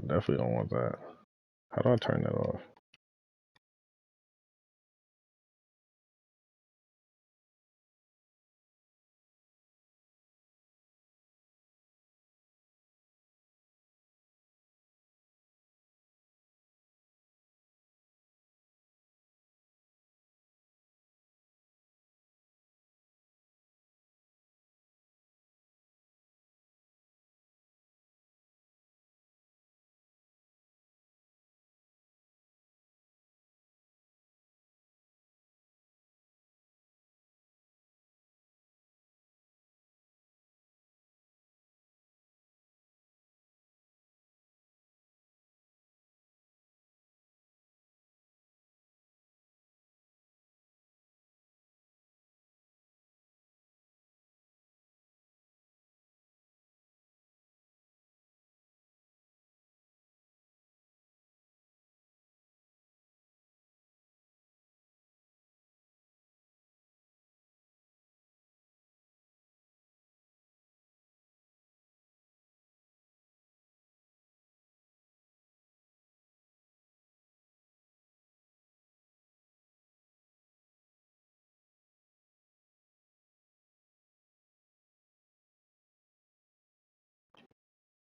Definitely don't want that. How do I turn that off?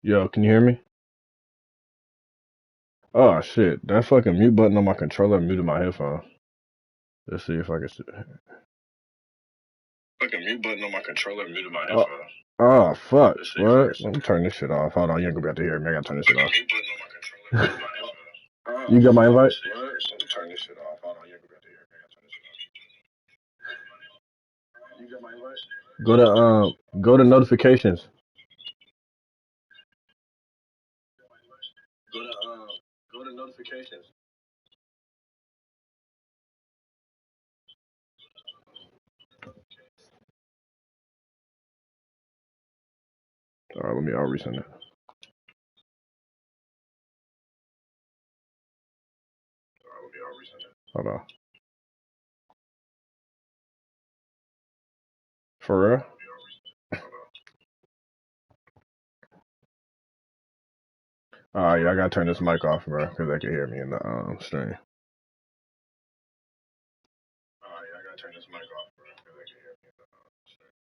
Yo, can you hear me? Oh shit, that fucking mute button on my controller muted my headphone. Let's see if I can see. Fucking mute button on my controller muted my headphone. Oh fuck! What? Let me turn this shit off. Hold on, you ain't gonna be able to hear me. I gotta turn this shit off. Mute button on my controller muted my headphone. You got my invite? Let me turn this shit off. Hold on, you ain't gonna be able to hear me. I gotta turn this shit off. You got my invite? Go to notifications. Go to notifications. All right, I'll resend it. Hold on. For real? Yeah, I gotta turn this mic off, bro, because they can hear me in the stream. Yeah, I gotta turn this mic off, bro, because they can hear me in the stream.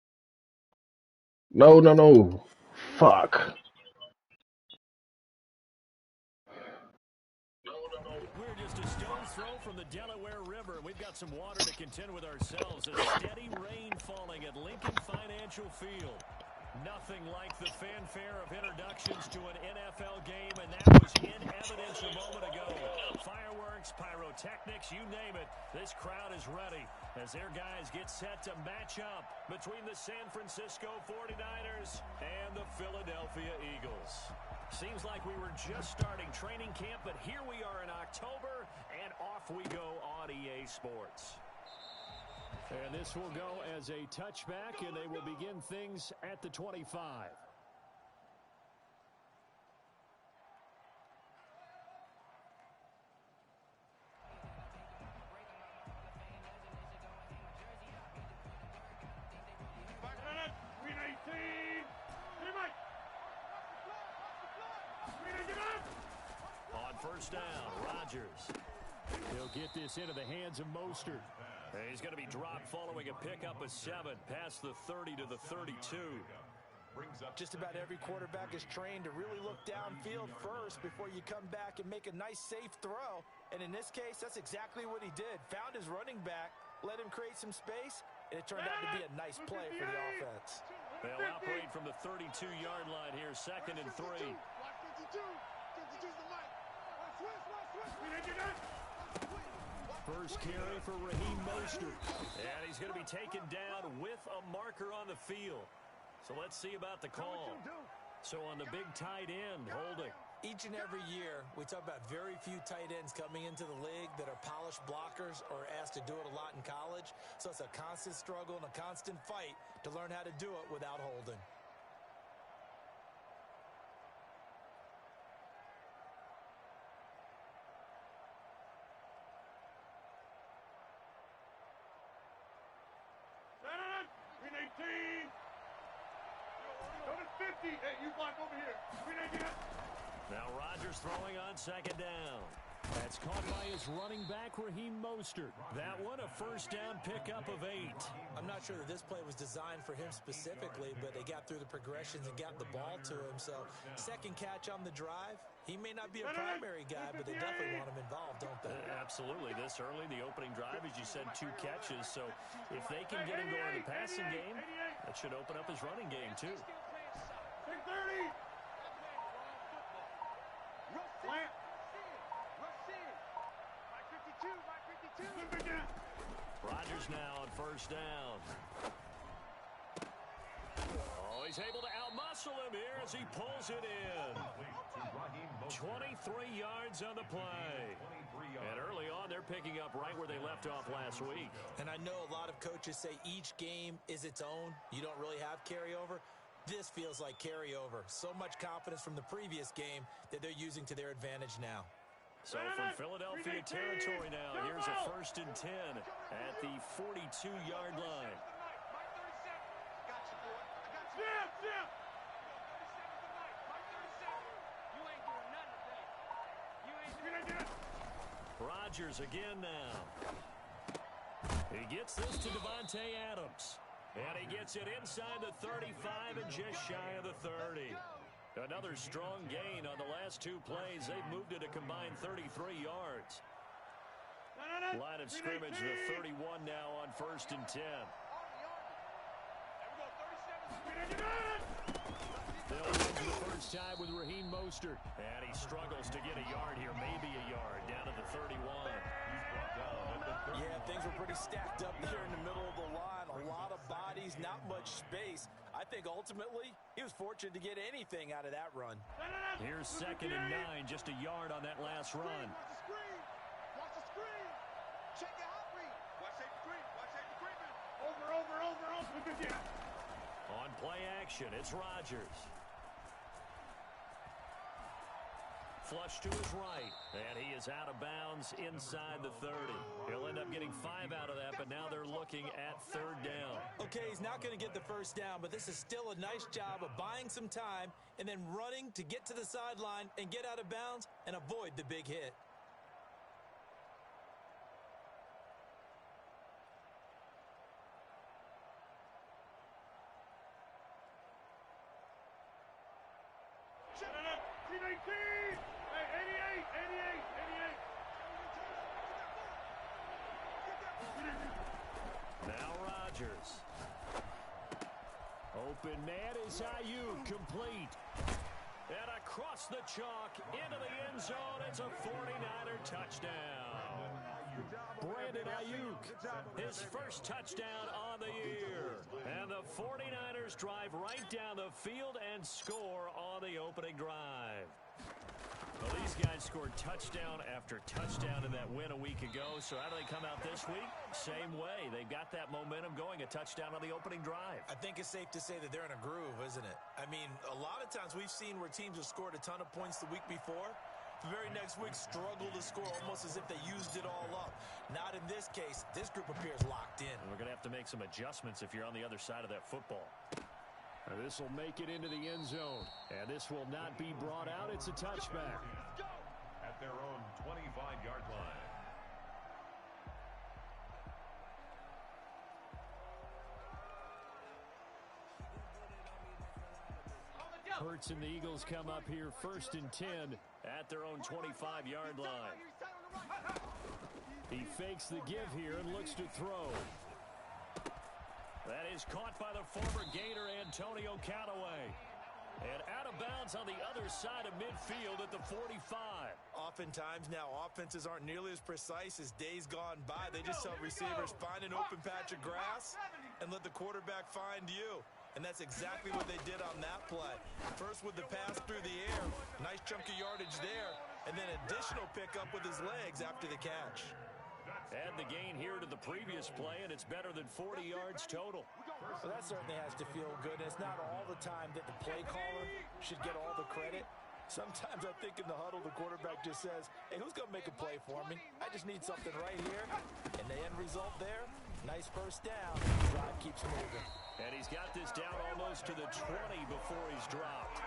No. Fuck. We're just a stone's throw from the Delaware River. We've got some water to contend with ourselves. A steady rain falling at Lincoln Financial Field. Nothing like the fanfare of introductions to an NFL game, and that was in evidence a moment ago. Fireworks, pyrotechnics, you name it. This crowd is ready as their guys get set to match up between the San Francisco 49ers and the Philadelphia Eagles. Seems like we were just starting training camp, but here we are in October, and off we go on EA Sports. And this will go as a touchback, and they will begin things at the 25. On first down, Rodgers. He'll get this into the hands of Mostert. He's going to be dropped following a pickup of 7 past the 30 to the 32. Just about every quarterback is trained to really look downfield first before you come back and make a nice, safe throw. And in this case, that's exactly what he did. Found his running back, let him create some space, and it turned out to be a nice play for the offense. They'll operate from the 32-yard line here, 2nd and 3. First carry for Raheem Mostert. And he's going to be taken down with a marker on the field. So let's see about the call. So on the big tight end, holding. Each and every year, we talk about very few tight ends coming into the league that are polished blockers or asked to do it a lot in college. So it's a constant struggle and a constant fight to learn how to do it without holding. Now Rodgers Rodgers throwing on second down. That's caught by his running back, Raheem Mostert. That one, a first down pickup of 8. I'm not sure that this play was designed for him specifically, but they got through the progressions and got the ball to him. So, second catch on the drive. He may not be a primary guy, but they definitely want him involved, don't they? Absolutely. This early, the opening drive, as you said, 2 catches. So, if they can get him going in the passing game, that should open up his running game, too. 630. Plant. Rodgers now on first down. Oh, he's able to outmuscle him here as he pulls it in. 23 yards on the play. And early on, they're picking up right where they left off last week. And I know a lot of coaches say each game is its own. You don't really have carryover. This feels like carryover. So much confidence from the previous game that they're using to their advantage now. So from Philadelphia territory now, here's a 1st and 10 at the 42-yard line. Rodgers again now. He gets this to Davante Adams. And he gets it inside the 35 and just shy of the 30. Another strong gain on the last 2 plays. They've moved it a combined 33 yards. Line of scrimmage, the 31 now on 1st and 10. They'll go for the first time with Raheem Mostert. And he struggles to get a yard here, maybe a yard, down to the 31. Yeah, things were pretty stacked up there in the middle of the line. A lot of bodies, not much space. I think ultimately he was fortunate to get anything out of that run. Here's 2nd and 9, just a yard on that last run. Watch the screen. Check the hot read. Watch safety creep. Watch safety creeping. Over. On play action, it's Rodgers. Flush to his right, and he is out of bounds inside the 30. He'll end up getting 5 out of that, but now they're looking at 3rd down. Okay, he's not going to get the first down, but this is still a nice job of buying some time and then running to get to the sideline and get out of bounds and avoid the big hit. Now Rodgers. Open man is Ayuk, complete. And across the chalk into the end zone, it's a 49er touchdown. Brandon Ayuk, his first touchdown on the year. And the 49ers drive right down the field and score on the opening drive. Well, these guys scored touchdown after touchdown in that win a week ago. So how do they come out this week? Same way. They've got that momentum going, a touchdown on the opening drive. I think it's safe to say that they're in a groove, isn't it? I mean, a lot of times we've seen where teams have scored a ton of points the week before. The very next week struggle to score almost as if they used it all up. Not in this case. This group appears locked in. And we're going to have to make some adjustments if you're on the other side of that football. This will make it into the end zone. And this will not be brought out. It's a touchback. At their own 25-yard line. Hurts and the Eagles come up here 1st and 10 at their own 25-yard line. He fakes the give here and looks to throw. That is caught by the former Gator Antonio Callaway. And out of bounds on the other side of midfield at the 45. Oftentimes now offenses aren't nearly as precise as days gone by. They just tell receivers, find an open patch of grass and let the quarterback find you. And that's exactly what they did on that play. First with the pass through the air. Nice chunk of yardage there. And then additional pickup with his legs after the catch. Add the gain here to the previous play, and it's better than 40 yards total. Well, that certainly has to feel good. And it's not all the time that the play caller should get all the credit. Sometimes I think in the huddle, the quarterback just says, hey, who's going to make a play for me? I just need something right here. And the end result there, nice first down. Drive keeps moving. And he's got this down almost to the 20 before he's dropped.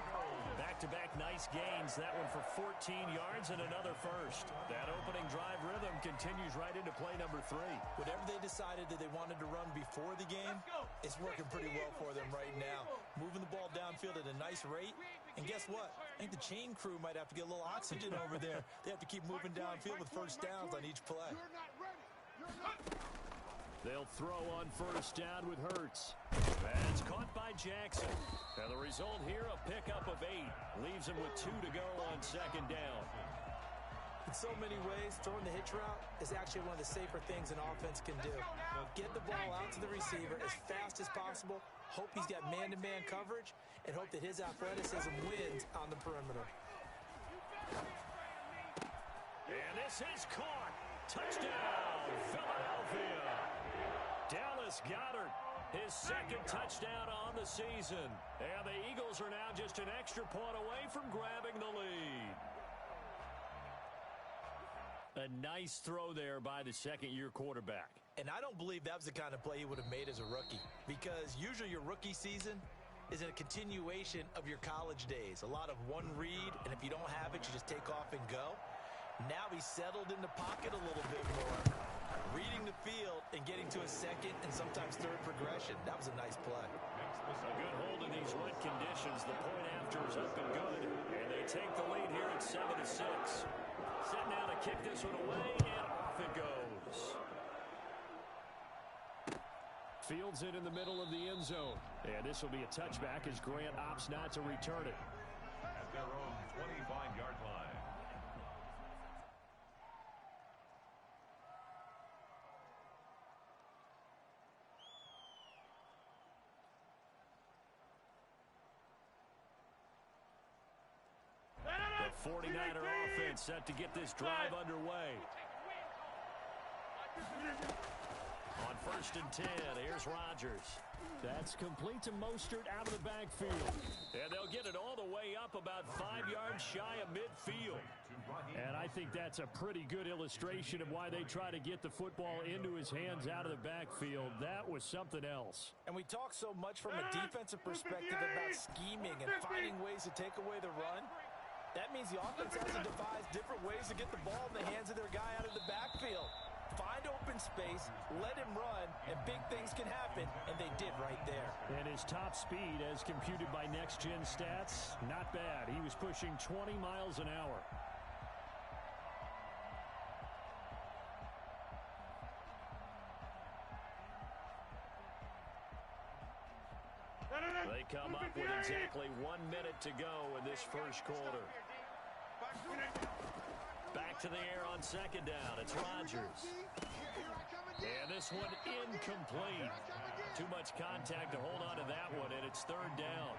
Back Back-to-back nice gains. That one for 14 yards and another first. That opening drive rhythm continues right into play number 3. Whatever they decided that they wanted to run before the game, it's working pretty well for them right now. Moving the ball downfield at a nice rate. And guess what? I think the chain crew might have to get a little oxygen over there. They have to keep moving downfield with first downs on each play. They'll throw on first down with Hurts. That's caught by Jackson. And the result here, a pickup of 8. Leaves him with 2 to go on second down. In so many ways, throwing the hitch route is actually one of the safer things an offense can do. Get the ball out to the receiver as fast as possible, hope he's got man-to-man coverage, and hope that his athleticism wins on the perimeter. And this is caught. Touchdown, Philadelphia. Dallas Goedert, his second touchdown on the season. And the Eagles are now just an extra point away from grabbing the lead. A nice throw there by the second-year quarterback. And I don't believe that was the kind of play he would have made as a rookie, because usually your rookie season is a continuation of your college days. A lot of one read, and if you don't have it, you just take off and go. Now he's settled in the pocket a little bit more, reading the field and getting to a second and sometimes third progression. That was a nice play. A good hold in these wet conditions. The point after is up and good, and they take the lead here at 7-6. Set now to kick this one away, and off it goes. Fields it in the middle of the end zone. And this will be a touchback as Grant opts not to return it. At their own 25-yard line. The 49er offense set to get this drive underway. On first and 10, here's Rodgers. That's complete to Mostert out of the backfield. And they'll get it all the way up about 5 yards shy of midfield. And I think that's a pretty good illustration of why they try to get the football into his hands out of the backfield. That was something else. And we talk so much from a defensive perspective about scheming and finding ways to take away the run. That means the offense has to devise different ways to get the ball in the hands of their guy out of the backfield. Find open space, let him run, and big things can happen, and they did right there. And his top speed, as computed by Next Gen Stats, not bad. He was pushing 20 miles an hour. They come up with exactly 1 minute to go in this first quarter. Back to the air on second down. It's Rodgers. And this one incomplete. Too much contact to hold on to that one, and it's third down.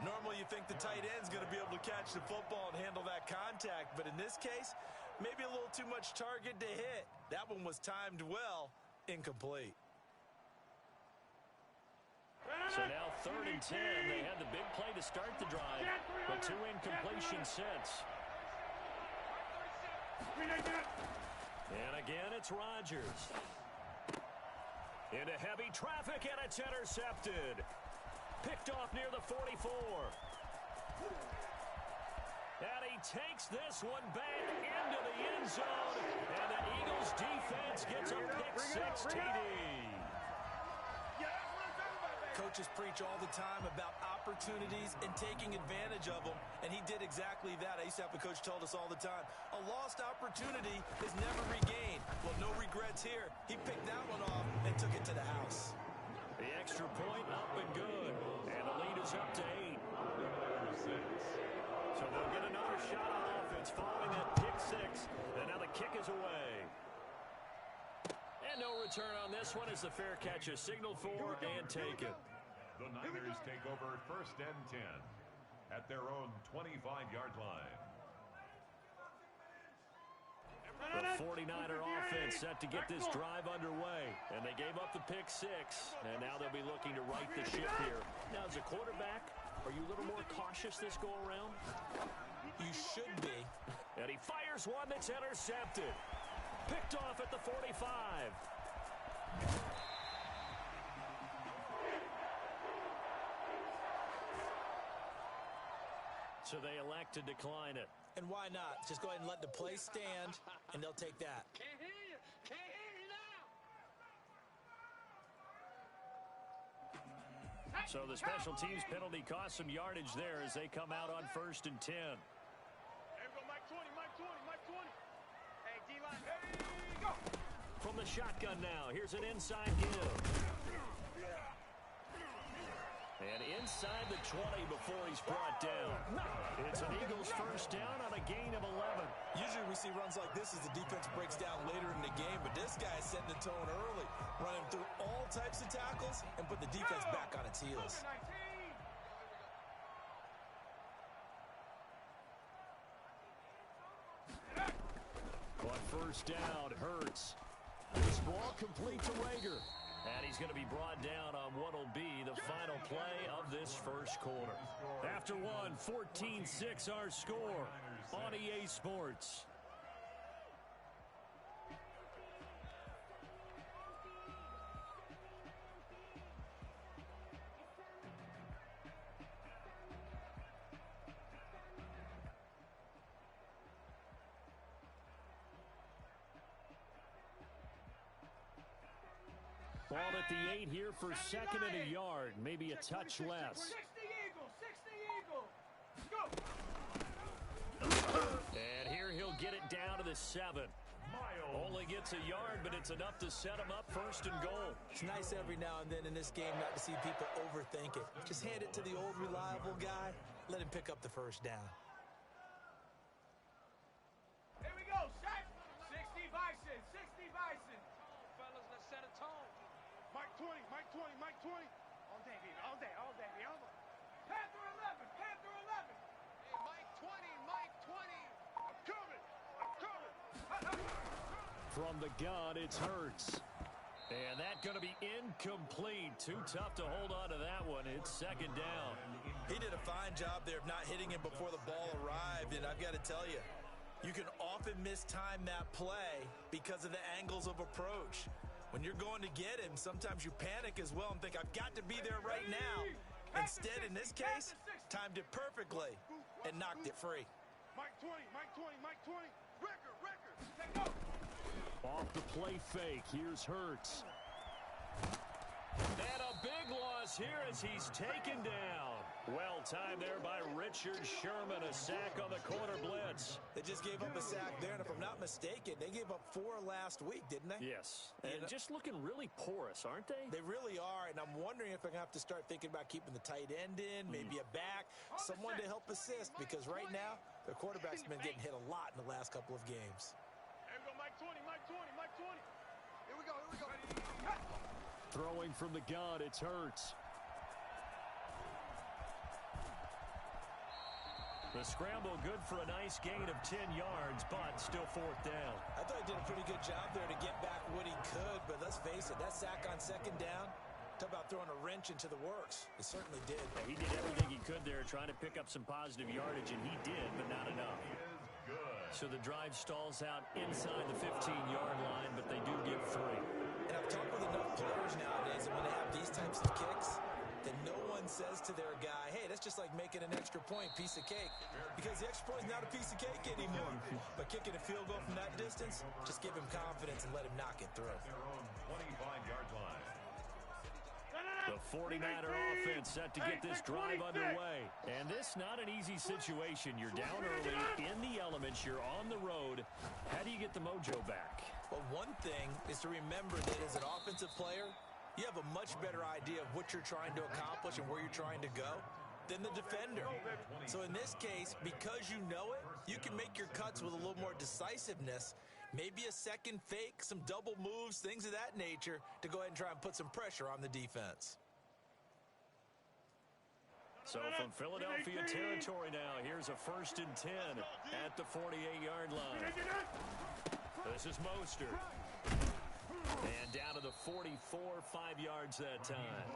Normally you think the tight end's going to be able to catch the football and handle that contact, but in this case, maybe a little too much target to hit. That one was timed well, incomplete. So now third and 10. They had the big play to start the drive, but 2 incompletions since. And again, it's Rodgers. Into heavy traffic, and it's intercepted. Picked off near the 44. And he takes this one back into the end zone. And the Eagles defense gets a pick-6 TD. Coaches preach all the time about opportunities and taking advantage of them, and he did exactly that. I used to have a coach told us all the time, a lost opportunity is never regained. Well, no regrets here. He picked that one off and took it to the house. The extra point up and good, and the lead is up to 8. So they'll get another shot on offense following that pick-6, and now the kick is away. And no return on this one as the fair catch is signaled for and taken. The Niners take over first and 10 at their own 25-yard line. The 49er offense set to get this drive underway, and they gave up the pick-6, and now they'll be looking to right the ship here. Now, as a quarterback, are you a little more cautious this go-around? You should be. And he fires one that's intercepted. Picked off at the 45. So they elect to decline it. And why not? Just go ahead and let the play stand, and they'll take that. Can't hear you. Can't hear you now. So the special teams penalty cost some yardage there as they come out on 1st and 10. There we go, Mike 20, Mike 20, Mike 20. Hey, D-line, there you go. From the shotgun now, here's an inside give. And inside the 20 before he's brought down. It's an Eagles first down on a gain of 11. Usually we see runs like this as the defense breaks down later in the game, but this guy is setting the tone early, running through all types of tackles and put the defense back on its heels. On first down, Hurts. This ball complete to Rager. And he's going to be brought down on what will be the final play of this first quarter. After one, 14-6 our score on EA Sports. Ball at the 8 here for second and a yard, maybe a touch less. 60 Eagles, go! And here he'll get it down to the 7. Only gets a yard, but it's enough to set him up 1st and goal. It's nice every now and then in this game not to see people overthink it. Just hand it to the old reliable guy, let him pick up the first down. Here we go, set. 60 Bison, 60 Bison. Fellas, let's set a tone. Mike 20, Mike 20, Mike 20. All day, baby, all day, all day, baby, all day. Panther 11, Panther 11. Hey, Mike 20, Mike 20. I'm coming, I'm coming. From the gun, it's Hurts. And that's going to be incomplete. Too tough to hold on to that one. It's second down. He did a fine job there of not hitting him before the ball arrived, and I've got to tell you, you can often mistime that play because of the angles of approach. When you're going to get him, sometimes you panic as well and think, I've got to be there right now. Instead, in this case, timed it perfectly and knocked it free. Mike 20, Mike 20, Mike 20. Record, take go. Off the play fake, here's Hurts. And a big loss here as he's taken down. Well timed there by Richard Sherman, a sack on the corner blitz. They just gave up a sack there, and if I'm not mistaken, they gave up 4 last week, didn't they? Yes, and just looking really porous, aren't they? They really are, and I'm wondering if they're going to have to start thinking about keeping the tight end in, maybe a back, someone to help assist, because right now, their quarterback's been getting hit a lot in the last couple of games. Here we go, Mike 20, Mike 20, Mike 20. Here we go, here we go. Throwing from the gun, it's Hurts. The scramble good for a nice gain of 10 yards, but still 4th down. I thought he did a pretty good job there to get back what he could, but let's face it, that sack on second down, talk about throwing a wrench into the works. It certainly did. Yeah, he did everything he could there trying to pick up some positive yardage, and he did, but not enough. So the drive stalls out inside the 15-yard line, but they do give 3. And I've talked with enough players nowadays, and when they have these types of kicks, then no one says to their guy, hey, that's just like making an extra point, piece of cake. Because the extra point is not a piece of cake anymore. But kicking a field goal from that distance, just give him confidence and let him knock it through. 25-yard line. The 49er offense set to get this drive underway. And this not an easy situation. You're down early, in the elements, you're on the road. How do you get the mojo back? Well, one thing is to remember that as an offensive player, you have a much better idea of what you're trying to accomplish and where you're trying to go than the defender. So in this case, because you know it, you can make your cuts with a little more decisiveness, maybe a second fake, some double moves, things of that nature, to go ahead and try and put some pressure on the defense. So from Philadelphia territory now, here's a 1st and 10 at the 48-yard line. This is Mostert. And down to the 44, 5 yards that time.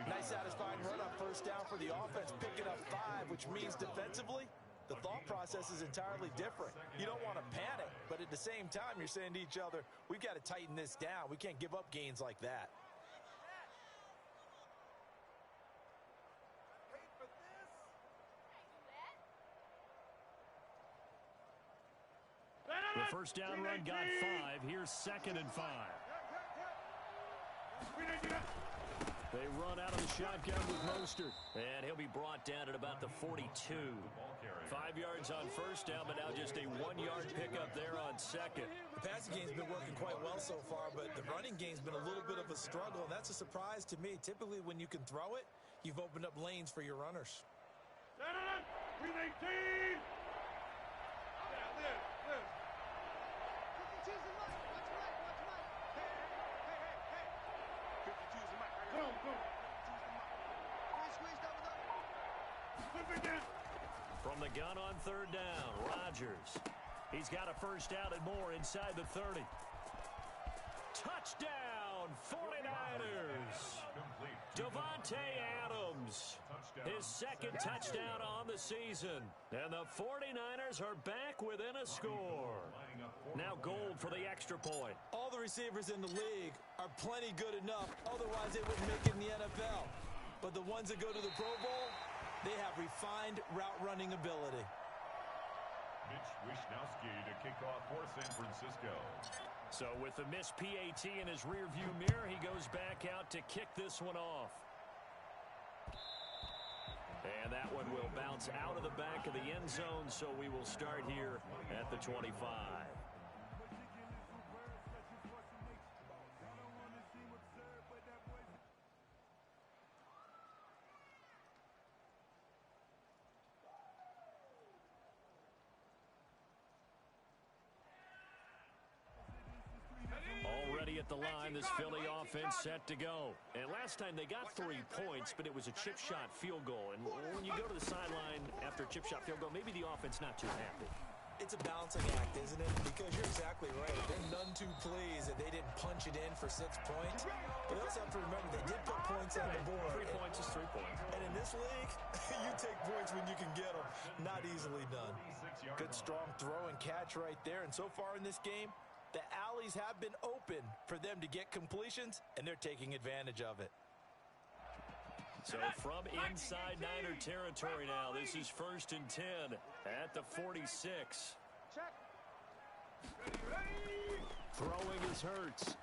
Nice satisfying run on first down for the offense, picking up 5, which means defensively, the thought process is entirely different. You don't want to panic, but at the same time, you're saying to each other, we've got to tighten this down. We can't give up gains like that. The first down run got 5. Here's 2nd and 5. They run out of the shotgun with Mostert. And he'll be brought down at about the 42. 5 yards on first down, but now just a 1-yard pickup there on 2nd. The passing game's been working quite well so far, but the running game's been a little bit of a struggle, and that's a surprise to me. Typically, when you can throw it, you've opened up lanes for your runners. Green 18! From the gun on 3rd down, Rodgers. He's got a first down and more inside the 30. Touchdown, 49ers. Davante Adams, his 2nd touchdown on the season. And the 49ers are back within a score. Now Gold for the extra point. All the receivers in the league are plenty good enough. Otherwise, they wouldn't make it in the NFL. But the ones that go to the Pro Bowl, they have refined route running ability. Mitch Wishnowsky to kick off for San Francisco. So with the missed PAT in his rearview mirror, he goes back out to kick this one off. And that one will bounce out of the back of the end zone, so we will start here at the 25. Already at the line, this Philly offense set to go. And last time they got 3 points, but it was a chip shot field goal. And when you go to the sideline after a chip shot field goal, maybe the offense not too happy. It's a balancing act, isn't it? Because you're exactly right. They're none too pleased that they didn't punch it in for 6 points. But they also have to remember they did put points on the board. 3 points is 3 points. And in this league, you take points when you can get them. Not easily done. Good strong throw and catch right there. And so far in this game, the alleys have been open for them to get completions, and they're taking advantage of it. So from inside Niner territory now, this is 1st and 10 at the 46. Throwing is Hurts.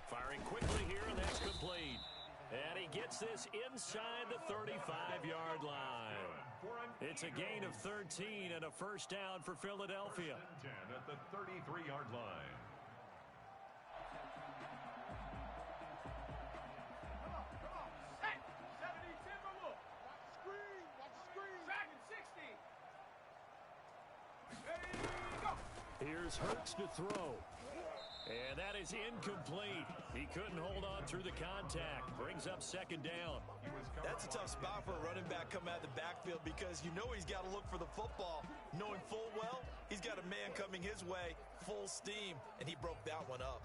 Firing quickly here, and that's complete. And he gets this inside the 35-yard line. It's a gain of 13 and a first down for Philadelphia. 10 at the 33-yard line. Here's Hurts to throw. And that is incomplete. He couldn't hold on through the contact. Brings up 2nd down. That's a tough spot for a running back coming out of the backfield because you know he's got to look for the football, knowing full well he's got a man coming his way, full steam, and he broke that one up.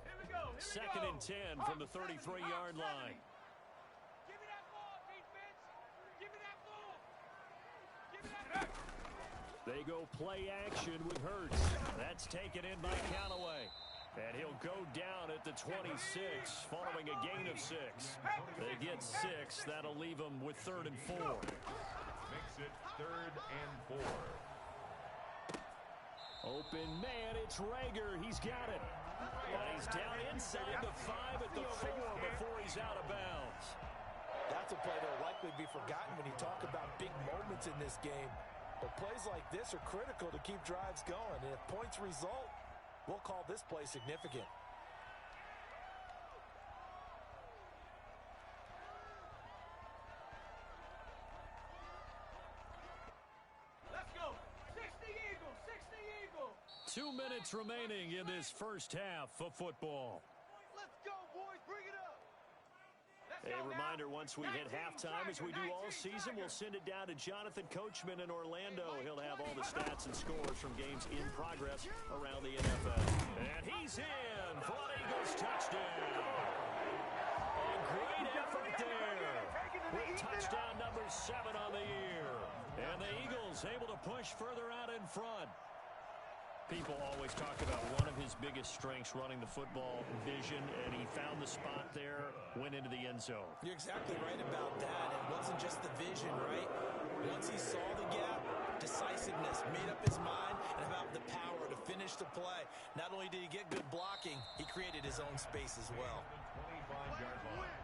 Here we go. 2nd and 10 from the 33-yard line. They go play action with Hurts. That's taken in by Callaway. And he'll go down at the 26 following a gain of 6. They get 6. That'll leave them with 3rd and 4. Makes it 3rd and 4. Open man, it's Rager. He's got it. And he's down inside the 5 at the 4 before he's out of bounds. That's a play that will likely be forgotten when you talk about big moments in this game. But plays like this are critical to keep drives going. And if points result, we'll call this play significant. Let's go. 60 Eagles, 60 Eagles. 2 minutes remaining in this first half of football. Let's go, boys. Bring it up. A reminder, once we hit halftime, as we do all season, we'll send it down to Jonathan Coachman in Orlando. He'll have all the stats and scores from games in progress around the NFL. And he's in for an Eagles touchdown. A great effort there with touchdown number 7 on the year. And the Eagles able to push further out in front. People always talk about one of his biggest strengths running the football, vision, and he found the spot there, went into the end zone. You're exactly right about that. It wasn't just the vision, right? Once he saw the gap, decisiveness, made up his mind, and about the power to finish the play. Not only did he get good blocking, he created his own space as well. 25-yard line.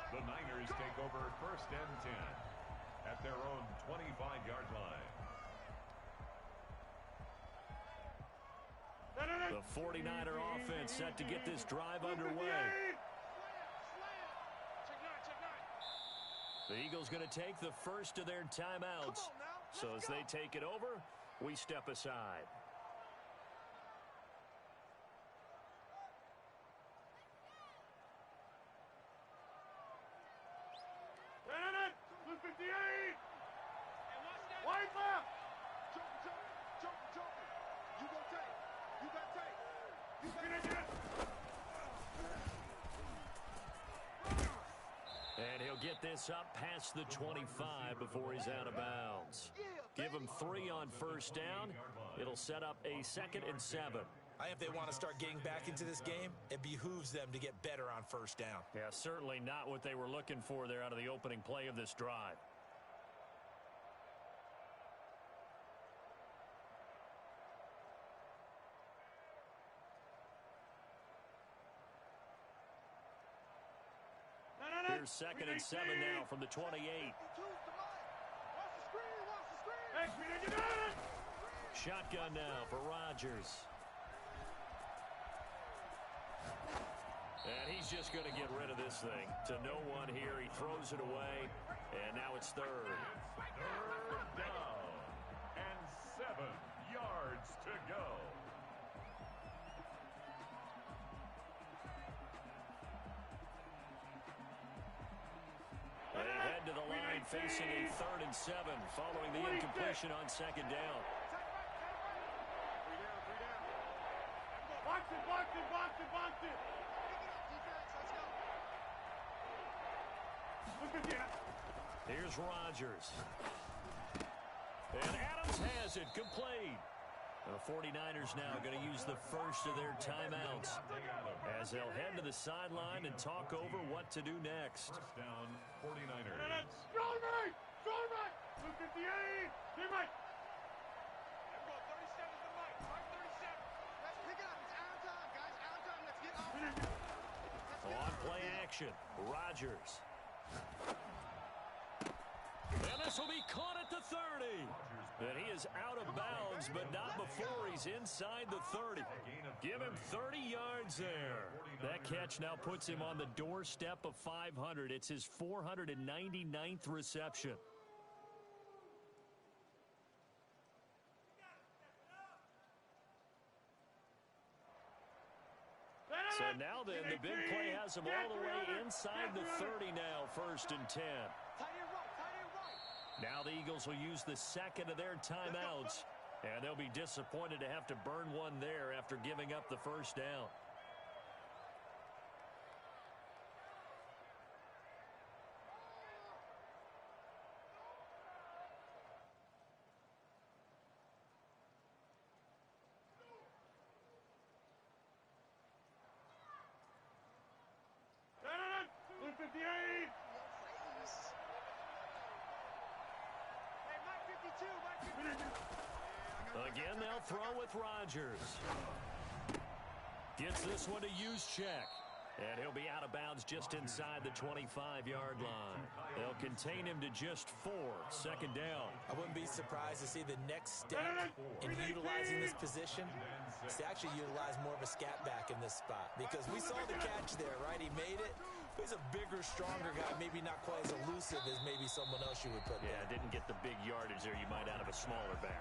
The Niners take over 1st and 10 at their own 25-yard line. The 49er offense set to get this drive underway. The Eagles going to take the first of their timeouts. So as they take it over, we step aside. And he'll get this up past the 25 before he's out of bounds. Give him 3 on first down. It'll set up a 2nd and 7. If they want to start getting back into this game, it behooves them to get better on first down. Yeah, certainly not what they were looking for there out of the opening play of this drive. Here's 2nd and 7 now from the 28. Shotgun now for Rodgers. And he's just going to get rid of this thing. To no one here. He throws it away. And now it's 3rd. 3rd down. And 7 yards to go. They head to the line facing a 3rd and 7 following the incompletion on 2nd down. Box it. Here's Rodgers. And Adams has it complete. The 49ers now going to use the first of their timeouts as they'll head to the sideline and talk over what to do next. 1st down, 49ers. Go right! 258! Get right! On play action, Rodgers. And this will be caught at the 30. And he is out of bounds, but not before he's inside the 30. Give him 30 yards there. That catch now puts him on the doorstep of 500. It's his 499th reception. So now then, the big play has him all the way inside the 30 now, 1st and 10. Now the Eagles will use the 2nd of their timeouts, and they'll be disappointed to have to burn one there after giving up the 1st down. Again, they'll throw with Rodgers. Gets this one to Juszczyk. And he'll be out of bounds just inside the 25-yard line. They'll contain him to just 4. 2nd down. I wouldn't be surprised to see the next step in utilizing this position is to actually utilize more of a scat back in this spot. Because we saw the catch there, right? He made it. He's a bigger, stronger guy, maybe not quite as elusive as maybe someone else you would put there. Yeah, didn't get the big yardage there you might out of a smaller back.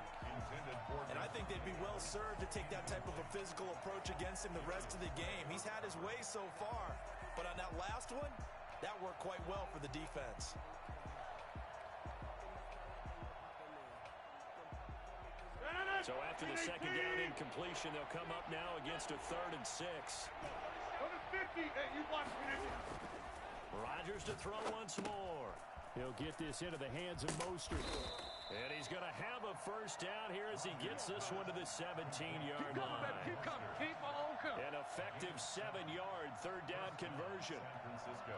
And I think they'd be well served to take that type of a physical approach against him the rest of the game. He's had his way so far, but on that last one, that worked quite well for the defense. So after the 2nd down incompletion, they'll come up now against a 3rd and 6. Rodgers to throw once more. He'll get this into the hands of Mostert. And he's going to have a first down here as he gets this one to the 17-yard line. Keep coming. Keep on coming. An effective 7-yard third down conversion. San Francisco.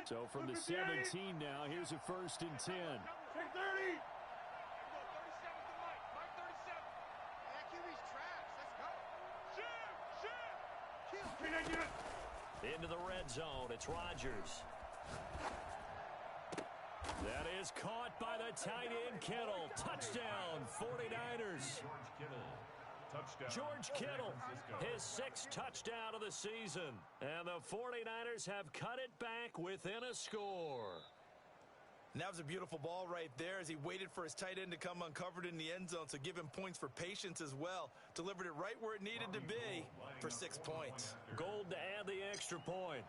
So from the 17 now, here's a 1st and 10. Take 30. 37 to Mike. Mike 37. That QB's trash. Let's go. Shoot. Into the red zone. It's Rodgers. That is caught by the tight end Kittle. Touchdown, 49ers. George Kittle. Touchdown. George Kittle, his 6th touchdown of the season. And the 49ers have cut it back within a score. And that was a beautiful ball right there as he waited for his tight end to come uncovered in the end zone, so give him points for patience as well. Delivered it right where it needed to be for 6 points. Gold to add the extra point.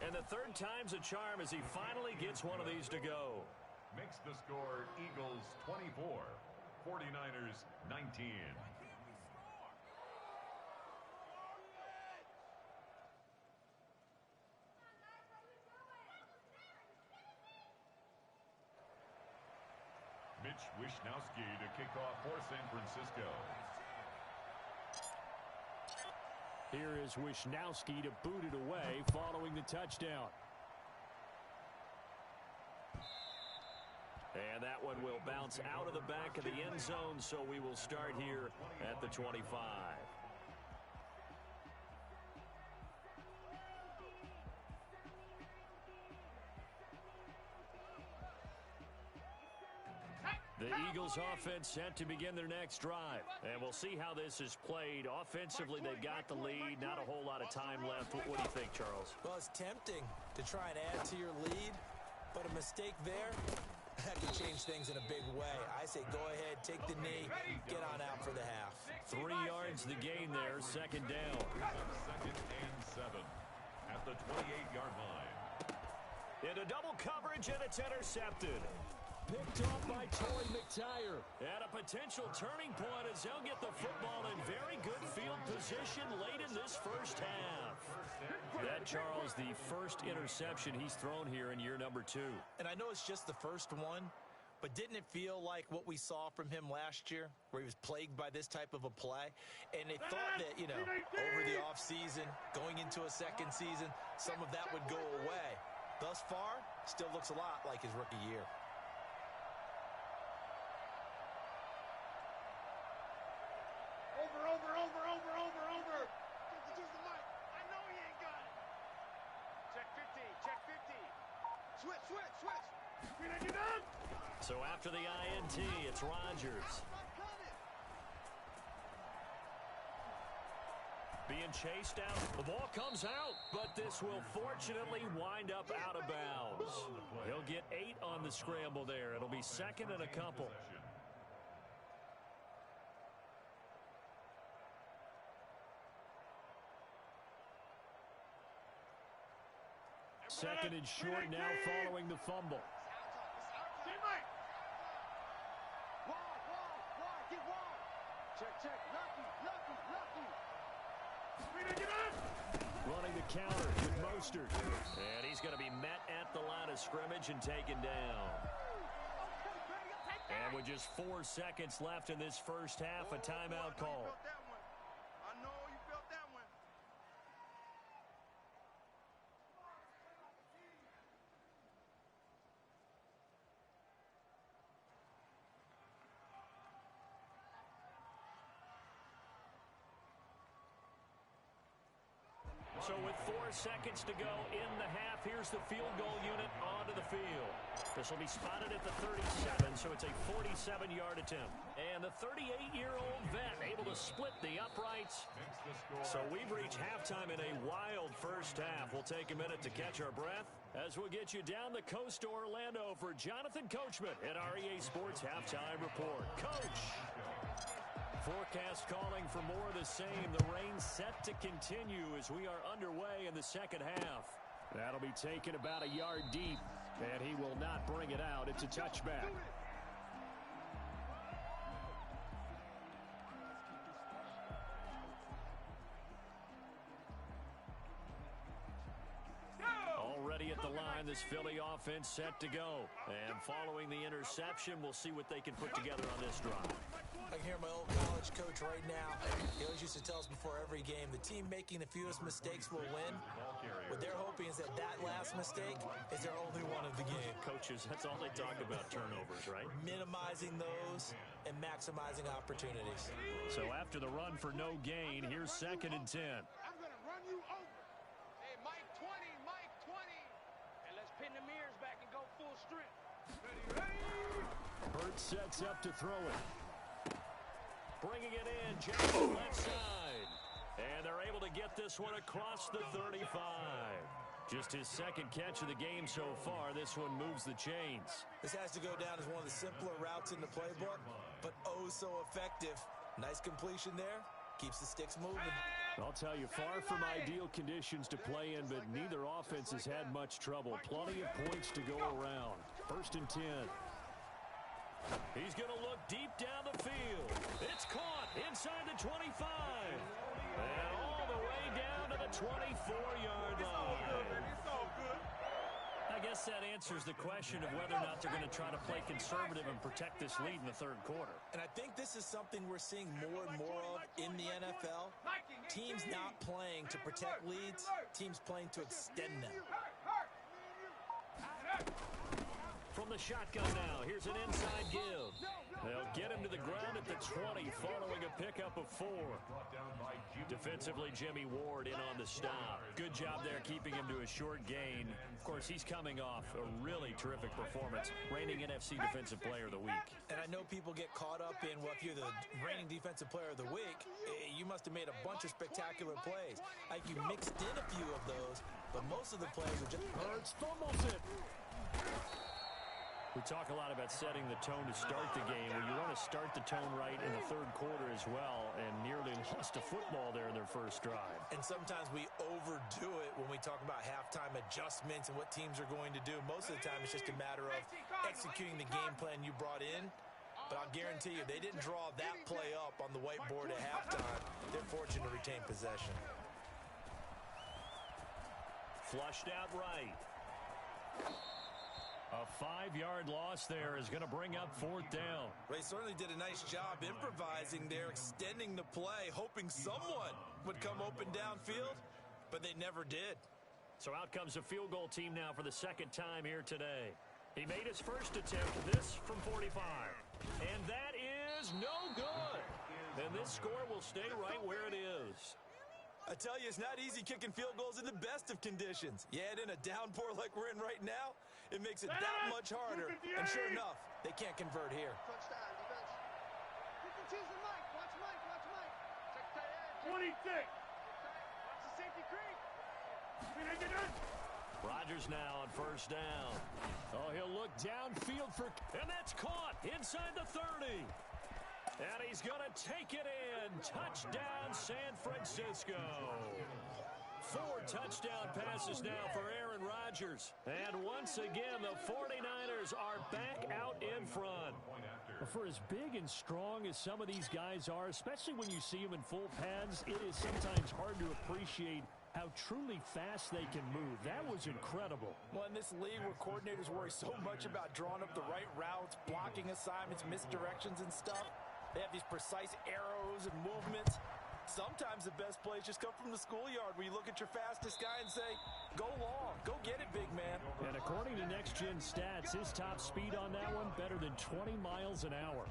And the 3rd time's a charm as he finally gets one of these to go. Makes the score Eagles 24, 49ers 19. Mitch Wishnowsky to kick off for San Francisco. Here is Wishnowsky to boot it away following the touchdown. And that one will bounce out of the back of the end zone, so we will start here at the 25. The Eagles offense set to begin their next drive. And we'll see how this is played. Offensively, they've got the lead. Not a whole lot of time left. What do you think, Charles? Well, it's tempting to try and add to your lead, but a mistake there, that can change things in a big way. I say go ahead, take the knee, get on out for the half. 3 yards the gain there, 2nd down. 2nd and 7 at the 28-yard line. Into double coverage, and it's intercepted. Picked off by Torrey McTyer. At a potential turning point as they'll get the football in very good field position late in this first half. That, Charles, the first interception he's thrown here in year number 2. And I know it's just the first one, but didn't it feel like what we saw from him last year, where he was plagued by this type of a play? And they thought that, you know, over the offseason, going into a second season, some of that would go away. Thus far, still looks a lot like his rookie year. Over. Just the mic. I know he ain't got it. Check 50. Switch. So after the INT, it's Rodgers. Being chased out. The ball comes out, but this will fortunately wind up out of bounds. He'll get 8 on the scramble there. It'll be 2nd and a couple. 2nd and short now following the fumble. Check. Lucky. Running the counter with Mostert. And he's going to be met at the line of scrimmage and taken down. And with just 4 seconds left in this first half, a timeout call. I know you felt that one. So with 4 seconds to go in the half, here's the field goal unit onto the field. This will be spotted at the 37, so it's a 47-yard attempt. And the 38-year-old vet able to split the uprights. So we've reached halftime in a wild first half. We'll take a minute to catch our breath as we'll get you down the coast to Orlando for Jonathan Coachman at REA Sports Halftime Report. Coach! Forecast calling for more of the same. The rain set to continue as we are underway in the second half. That'll be taken about a yard deep, and he will not bring it out. It's a touchback. Already at the line, this Philly offense set to go. And following the interception, we'll see what they can put together on this drive. I can hear my old college coach right now. He always used to tell us before every game, the team making the fewest mistakes will win. What they're hoping is that last mistake is their only one of the game. Coaches, that's all they talk about, turnovers, right? Minimizing those and maximizing opportunities. So after the run for no gain, here's 2nd and 10. I'm going to run you over. Hey, Mike 20, Mike 20. And let's pin the mirrors back and go full strength. Ready? Hurts sets up to throw it. Bringing it in, Jackson left side. And they're able to get this one across the 35. Just his 2nd catch of the game so far. This one moves the chains. This has to go down as one of the simpler routes in the playbook, but oh so effective. Nice completion there. Keeps the sticks moving. I'll tell you, far from ideal conditions to play in, but neither offense has had much trouble. Plenty of points to go around. 1st and 10. He's going to look deep down the field. It's caught inside the 25. And all the way down to the 24-yard line. I guess that answers the question of whether or not they're going to try to play conservative and protect this lead in the 3rd quarter. And I think this is something we're seeing more and more of in the NFL. Teams not playing to protect leads, teams playing to extend them. From the shotgun now, here's an inside give. They'll get him to the ground at the 20 following a pickup of 4. Defensively, Jimmy Ward in on the stop. Good job there keeping him to a short gain. Of course, he's coming off a really terrific performance, reigning NFC Defensive Player of the Week. And I know people get caught up in, well, if you're the reigning Defensive Player of the Week, you must have made a bunch of spectacular plays. Like you mixed in a few of those, but most of the plays are just... Hurts fumbles it. We talk a lot about setting the tone to start the game. Well, you want to start the tone right in the 3rd quarter as well, and nearly lost a football there in their first drive. And sometimes we overdo it when we talk about halftime adjustments and what teams are going to do. Most of the time, it's just a matter of executing the game plan you brought in. But I'll guarantee you, they didn't draw that play up on the whiteboard at halftime. They're fortunate to retain possession. Flushed out right. A 5-yard loss there is going to bring up 4th down. They certainly did a nice job improvising there, extending the play, hoping someone would come open downfield, but they never did. So out comes a field goal team now for the 2nd time here today. He made his first attempt, this from 45. And that is no good. And this score will stay right where it is. I tell you, it's not easy kicking field goals in the best of conditions. You add in a downpour like we're in right now, it makes it that much harder. And sure enough, they can't convert here. Touchdown, defense. You can choose the mic. Watch Mike. Watch Mike. Check tight end. 26. Watch the safety creep. Rodgers now on 1st down. Oh, he'll look downfield for... And that's caught inside the 30. And he's going to take it in. Touchdown, San Francisco. 4 touchdown passes now for Aaron Rodgers. And once again, the 49ers are back out in front. For as big and strong as some of these guys are, especially when you see them in full pads, it is sometimes hard to appreciate how truly fast they can move. That was incredible. Well, in this league where coordinators worry so much about drawing up the right routes, blocking assignments, misdirections and stuff, they have these precise arrows and movements. Sometimes the best plays just come from the schoolyard where you look at your fastest guy and say, go long, go get it, big man. And according to Next Gen Stats, his top speed on that one, better than 20 miles an hour.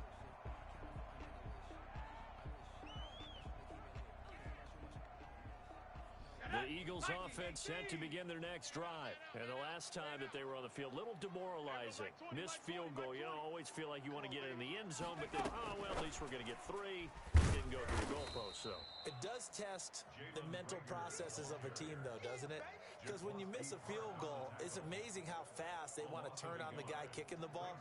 The Eagles offense set to begin their next drive. And the last time that they were on the field, a little demoralizing. Missed field goal. You know, always feel like you want to get it in the end zone, but then, oh, well, at least we're going to get 3. Didn't go through the goalpost, so. It does test the mental processes of a team, though, doesn't it? Because when you miss a field goal, it's amazing how fast they want to turn on the guy kicking the ball.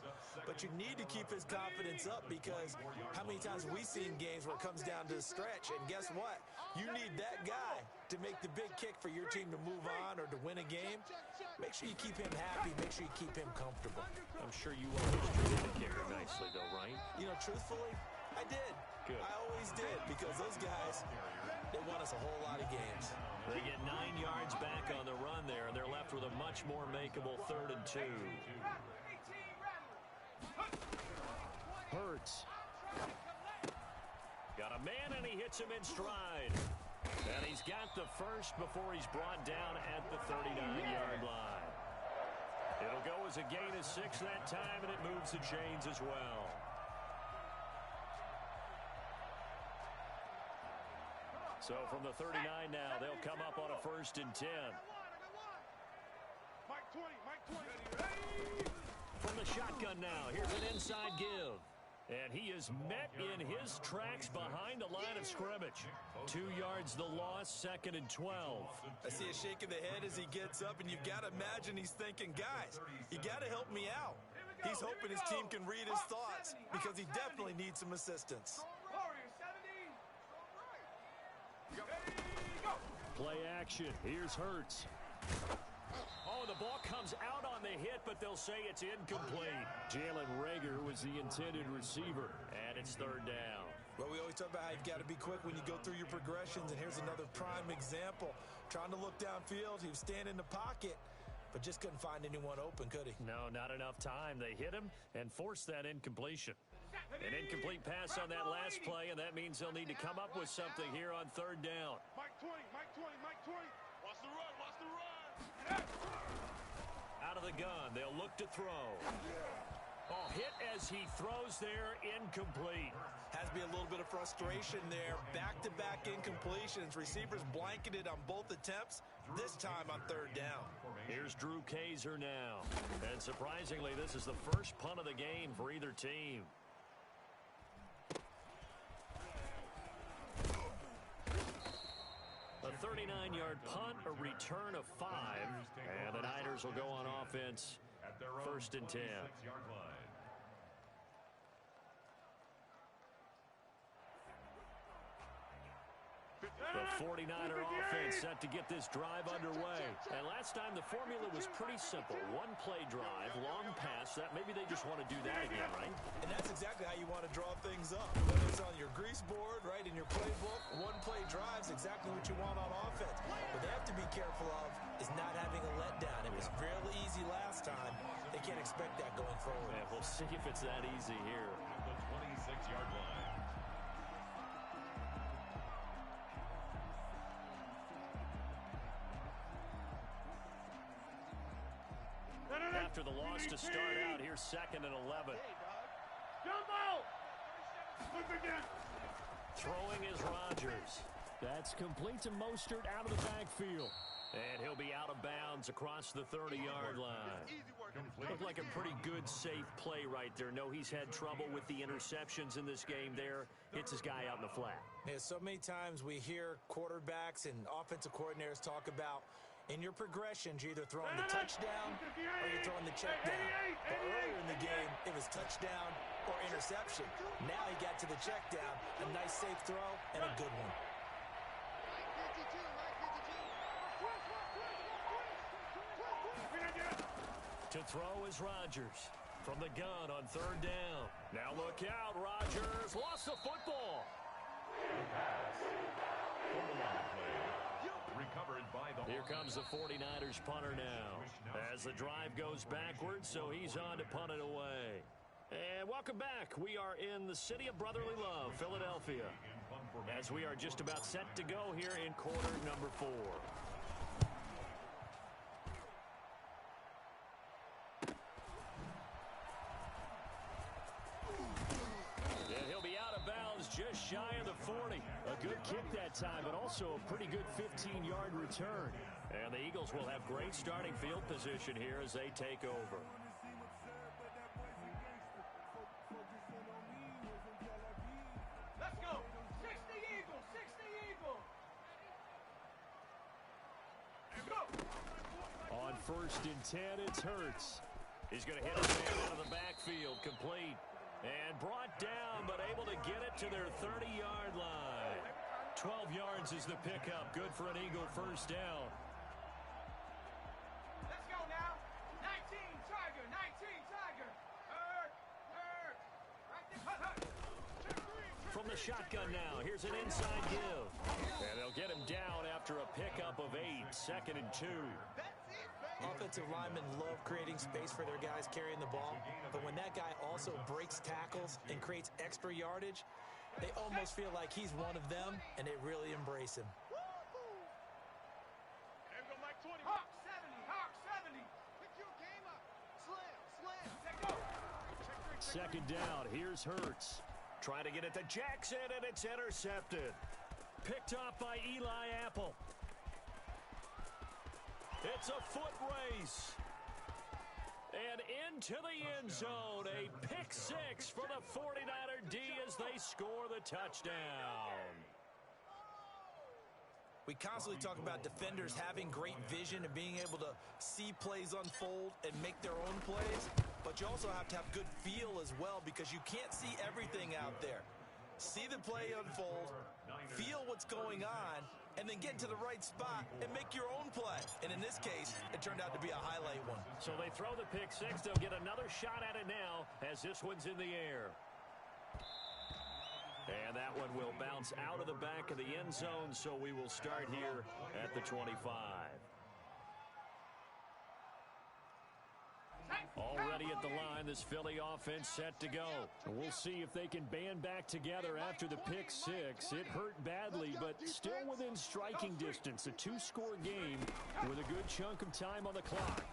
But you need to keep his confidence up, because how many times have we seen games where it comes down to the stretch, and guess what? You need that guy to make the big kick for your team to move on or to win a game. Make sure you keep him happy. Make sure you keep him comfortable. I'm sure you always treated the kicker nicely, though, right? You know, truthfully, I did. Good. I always did, because those guys, they won us a whole lot of games. They get 9 yards back on the run there, and they're left with a much more makeable 3rd and 2. Hurts. Got a man, and he hits him in stride. And he's got the first before he's brought down at the 39-yard line. It'll go as a gain of 6 that time, and it moves the chains as well. So from the 39 now, they'll come up on a 1st and 10. From the shotgun now, here's an inside give. And he is met in his tracks behind the line of scrimmage. 2 yards the loss, 2nd and 12. I see a shake of the head as he gets up, and you've got to imagine he's thinking, guys, you got to help me out. He's hoping his team can read his thoughts, because he definitely needs some assistance. Play action. Here's Hurts. Oh, the ball comes out on the hit, but they'll say it's incomplete. Jalen Reagor was the intended receiver, and it's 3rd down. Well, we always talk about how you've got to be quick when you go through your progressions, and here's another prime example. Trying to look downfield, he was standing in the pocket, but just couldn't find anyone open, could he? No, not enough time. They hit him and forced that incompletion. An incomplete pass on that last play, and that means they'll need to come up with something here on 3rd down. Mike 20, Mike 20, Mike 20. Watch the run, watch the run. Out of the gun, they'll look to throw. Oh, hit as he throws there, incomplete. Has to be a little bit of frustration there. Back-to-back incompletions. Receivers blanketed on both attempts, this time on 3rd down. Here's Drew Kaiser now. And surprisingly, this is the first punt of the game for either team. A 39-yard punt, a return of 5, and the Niners will go on offense, 1st and 10. The 49er offense set to get this drive underway. And last time the formula was pretty simple. 1-play drive, long pass. That maybe they just want to do that again, right? And that's exactly how you want to draw things up. Whether it's on your grease board, right, in your playbook, 1-play drive is exactly what you want on offense. What they have to be careful of is not having a letdown. It was really easy last time. They can't expect that going forward. Yeah, we'll see if it's that easy here. The 26-yard line. After the loss to start out, here's 2nd and 11. Jumbo! Look again. Throwing is Rodgers. That's complete to Mostert out of the backfield. And he'll be out of bounds across the 30-yard line. Looked like a pretty good, safe play right there. No, he's had trouble with the interceptions in this game there. Hits his guy out in the flat. Yeah, so many times we hear quarterbacks and offensive coordinators talk about in your progressions, you're either throwing the touchdown or you're throwing the check down. But earlier in the game, it was touchdown or interception. Now he got to the check down, a nice safe throw, and a good one. To throw is Rodgers from the gun on 3rd down. Now look out, Rodgers lost the football. Recovered by the Here comes the 49ers punter now as the drive goes backwards, so he's on to punt it away. And welcome back. We are in the city of brotherly love, Philadelphia, as we are just about set to go here in quarter number 4. And he'll be out of bounds just shy of the 40. A good kick that time, but also a pretty good 15-yard return. And the Eagles will have great starting field position here as they take over. Let's go. 60 Eagles. 60 Eagles. Go. On 1st and 10, it's Hurts. He's going to hit his man out of the backfield, complete. And brought down, but able to get it to their 30-yard line. 12 yards is the pickup. Good for an Eagle first down. Let's go now. 19 Tiger. 19 Tiger. Hurt. Right there. From the shotgun now, here's an inside give. And they'll get him down after a pickup of 8, 2nd and 2. Offensive linemen love creating space for their guys carrying the ball, but when that guy also breaks tackles and creates extra yardage, they almost feel like he's one of them, and they really embrace him. Hawk 70. Hawk 70. Pick your game up. Slam. 2nd down, here's Hurts. Trying to get it to Jackson, and it's intercepted. Picked off by Eli Apple. It's a foot race. And into the end zone, a pick 6 for the 49er D as they score the touchdown. We constantly talk about defenders having great vision and being able to see plays unfold and make their own plays, but you also have to have good feel as well because you can't see everything out there. See the play unfold, feel what's going on, and then get to the right spot and make your own play. And in this case, it turned out to be a highlight one. So they throw the pick 6. They'll get another shot at it now as this one's in the air. And that one will bounce out of the back of the end zone, so we will start here at the 25. Already at the line, this Philly offense set to go. We'll see if they can band back together after the pick 6. It hurt badly, but still within striking distance. A 2-score game with a good chunk of time on the clock.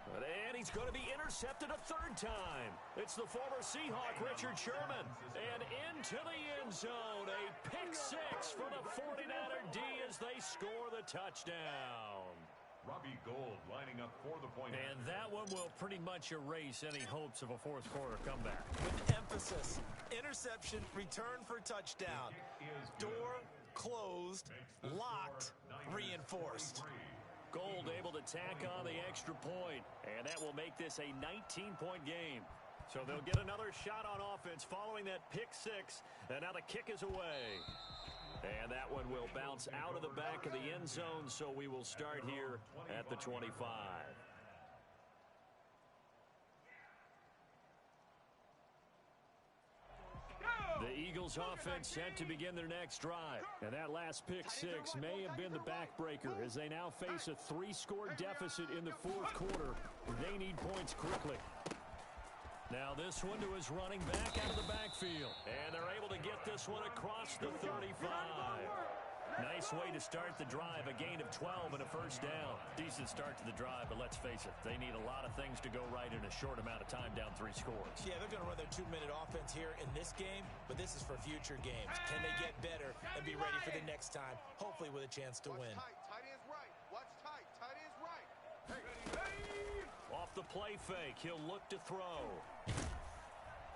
And he's going to be intercepted a 3rd time. It's the former Seahawk, Richard Sherman. And into the end zone, a pick 6 for the 49er D as they score the touchdown. Robbie Gould lining up for the point. And that one will pretty much erase any hopes of a 4th quarter comeback. With emphasis, interception, return for touchdown. Door closed, locked, reinforced. Gould able to tack on the extra point, and that will make this a 19-point game. So they'll get another shot on offense following that pick 6, and now the kick is away. And that one will bounce out of the back of the end zone, so we will start here at the 25. The Eagles offense set to begin their next drive. And that last pick 6 may have been the backbreaker as they now face a 3-score deficit in the 4th quarter. They need points quickly. Now this one to his running back out of the backfield. And they're able to get this one across the 35. Nice way to start the drive, a gain of 12 and a 1st down. Decent start to the drive, but let's face it, they need a lot of things to go right in a short amount of time down 3 scores. Yeah, they're going to run their 2-minute offense here in this game, but this is for future games. Can they get better and be ready for the next time, hopefully with a chance to win? Tight end's right. Watch tight. Tight end's right. Hey. Off the play fake, he'll look to throw.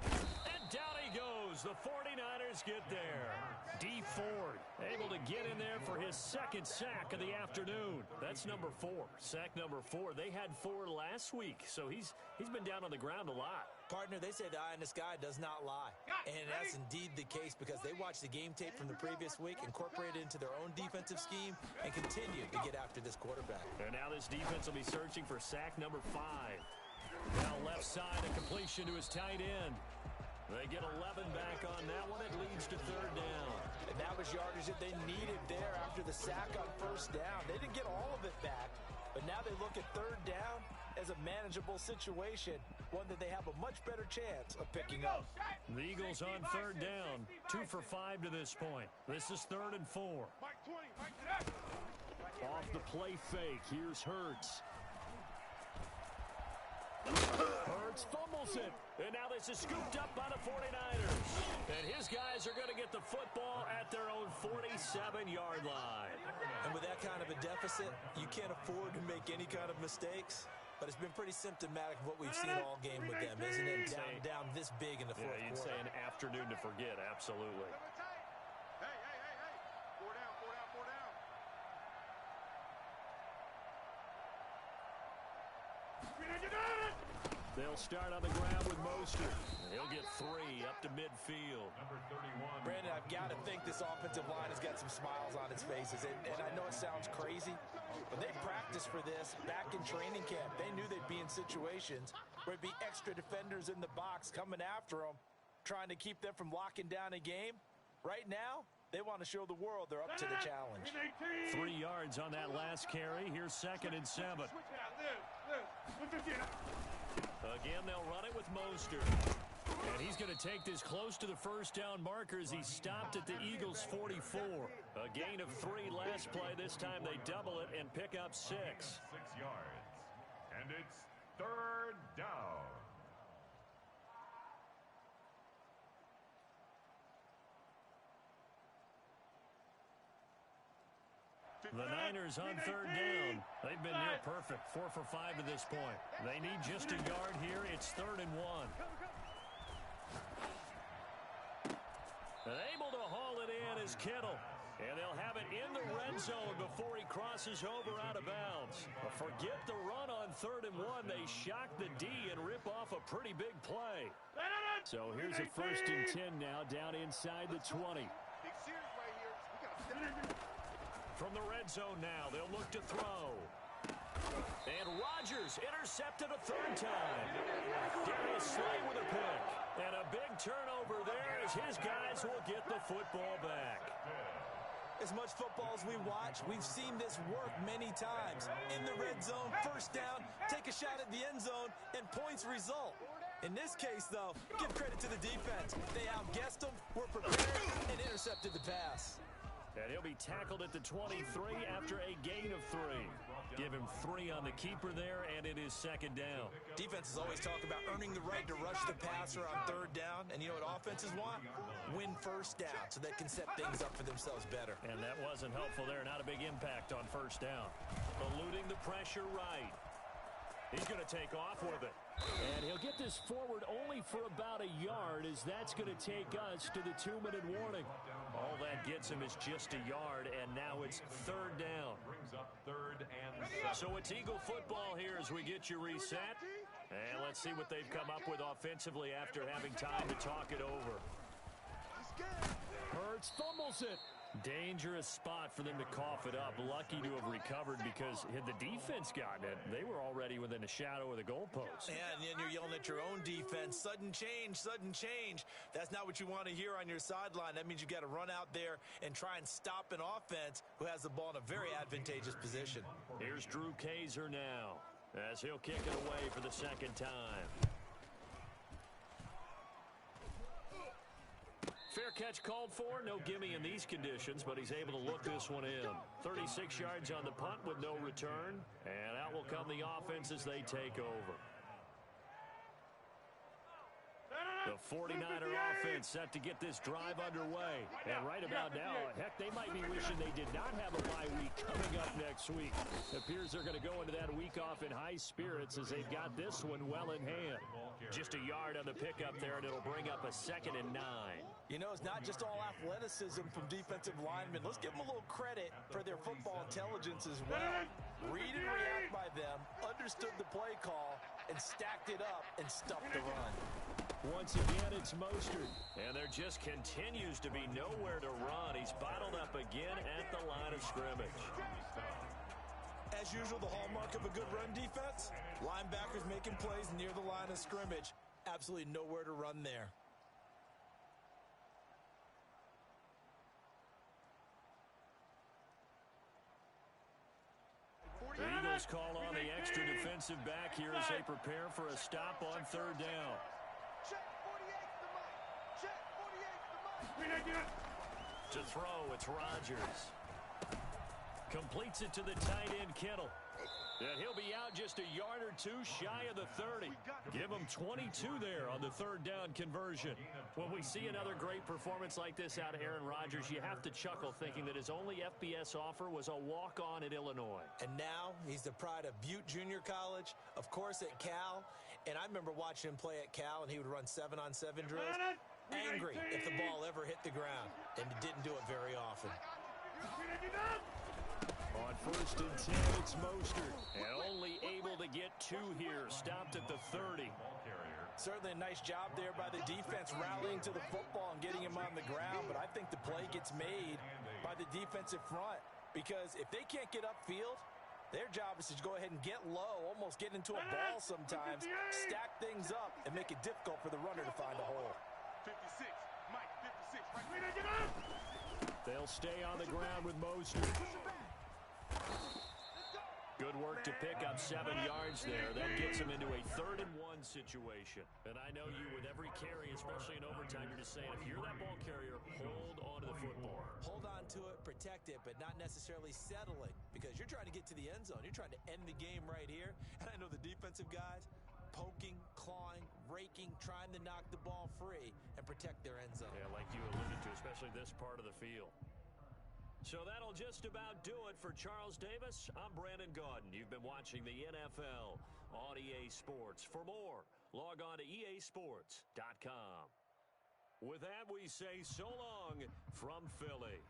And down he goes. The 49ers get there. Dee Ford able to get in there for his 2nd sack of the afternoon. That's number 4. Sack number 4. They had 4 last week, so he's been down on the ground a lot. Partner, they say the eye in the sky does not lie. And that's indeed the case because they watched the game tape from the previous week, incorporated it into their own defensive scheme, and continue to get after this quarterback. And now this defense will be searching for sack number 5. Now left side, a completion to his tight end. They get 11 back on that one. It leads to 3rd down. And that was yardage that they needed there after the sack on 1st down. They didn't get all of it back, but now they look at 3rd down as a manageable situation, one that they have a much better chance of picking up. The Eagles on 3rd down, 2 for 5 to this point. This is 3rd and 4. Off the play fake, here's Hurts. Hurts Hurts fumbles it. And now this is scooped up by the 49ers. And his guys are going to get the football at their own 47-yard line. And with that kind of a deficit, you can't afford to make any kind of mistakes. But it's been pretty symptomatic of what we've seen all game with them, isn't it? Down this big in the fourth quarter. You'd say an afternoon to forget, absolutely. Hey. 4 down. They'll start on the ground with Mostert. He'll get 3 up to midfield. Number 31. Brandon, I've got to think this offensive line has got some smiles on its faces. And I know it sounds crazy, but they practiced for this back in training camp. They knew they'd be in situations where it'd be extra defenders in the box coming after them, trying to keep them from locking down a game. Right now, they want to show the world they're up to the challenge. 3 yards on that last carry. Here's 2nd and 7. Again, they'll run it with Mostert. And he's going to take this close to the first down marker as he stopped at the Eagles' 44. A gain of 3 last play. This time they double it and pick up 6. 6 yards. And it's 3rd down. The Niners on 3rd down. They've been near perfect. 4 for 5 to this point. They need just a yard here. It's 3rd and 1. Able to haul it in is Kittle. And they'll have it in the red zone before he crosses over out of bounds. Forget the run on 3rd and 1. They shock the D and rip off a pretty big play. So here's a 1st and 10 now down inside the 20. From the red zone now, they'll look to throw. And Rodgers intercepted a 3rd time. Darius Slay with a pick. And a big turnover there as his guys will get the football back. As much football as we watch, we've seen this work many times. In the red zone, 1st down, take a shot at the end zone, and points result. In this case, though, give credit to the defense. They outguessed them, were prepared, and intercepted the pass. And he'll be tackled at the 23 after a gain of 3. Give him 3 on the keeper there, and it is 2nd down. Defenses always talk about earning the right to rush the passer on 3rd down. And you know what offenses want? Win 1st down so they can set things up for themselves better. And that wasn't helpful there. Not a big impact on 1st down. Eluding the pressure right. He's going to take off with it. And he'll get this forward only for about a yard, as that's going to take us to the 2-minute warning. All that gets him is just a yard, and now it's 3rd down. Brings up 3rd and 7. So it's Eagle football here as we get you reset. And let's see what they've come up with offensively after having time to talk it over. Hurts fumbles it. Dangerous spot for them to cough it up. Lucky to have recovered, because had the defense gotten it, they were already within a shadow of the goalpost. Yeah, and then you're yelling at your own defense. Sudden change, sudden change. That's not what you want to hear on your sideline. That means you got to run out there and try and stop an offense who has the ball in a very advantageous position. Here's Drew Kaiser now, as he'll kick it away for the 2nd time. Fair catch called for. No gimme in these conditions, but he's able to look this one in. 36 yards on the punt with no return. And out will come the offense as they take over. The 49er offense set to get this drive underway. And right about now, heck, they might be wishing they did not have a bye week coming up next week. It appears they're going to go into that week off in high spirits as they've got this one well in hand. Just a yard on the pickup there, and it'll bring up a 2nd and 9. You know, it's not just all athleticism from defensive linemen. Let's give them a little credit for their football intelligence as well. Read and react by them, understood the play call, and stacked it up and stuffed the run. Once again, it's Mostert, and there just continues to be nowhere to run. He's bottled up again at the line of scrimmage. As usual, the hallmark of a good run defense, linebackers making plays near the line of scrimmage. Absolutely nowhere to run there. The Eagles call on the extra defensive back here as they prepare for a stop on 3rd down. To throw, it's Rodgers. Completes it to the tight end, Kittle. And he'll be out just a yard or two shy of the 30. Give him 22 there on the third down conversion. When we see another great performance like this out of Aaron Rodgers, you have to chuckle thinking that his only FBS offer was a walk-on at Illinois. And now he's the pride of Butte Junior College, of course at Cal. And I remember watching him play at Cal, and he would run 7-on-7 drills. Angry if the ball ever hit the ground, and he didn't do it very often. On 1st and 10, it's Mostert. And only able to get 2 here. Stopped at the 30. Certainly a nice job there by the defense rallying to the football and getting him on the ground. But I think the play gets made by the defensive front. Because if they can't get upfield, their job is to go ahead and get low, almost get into a ball sometimes, stack things up, and make it difficult for the runner to find a hole. 56, Mike, 56. Right. They'll stay on the ground with Mostert. Good work to pick up 7 yards there. That gets him into a 3rd and 1 situation. And I know you, with every carry, especially in overtime, you're just saying, if you're that ball carrier, hold on to the football. Hold on to it, protect it, but not necessarily settle it, because you're trying to get to the end zone. You're trying to end the game right here. And I know the defensive guys poking, clawing, raking, trying to knock the ball free and protect their end zone. Yeah, like you alluded to, especially this part of the field. So that'll just about do it for Charles Davis. I'm Brandon Gaudin. You've been watching the NFL on EA Sports. For more, log on to easports.com. With that, we say so long from Philly.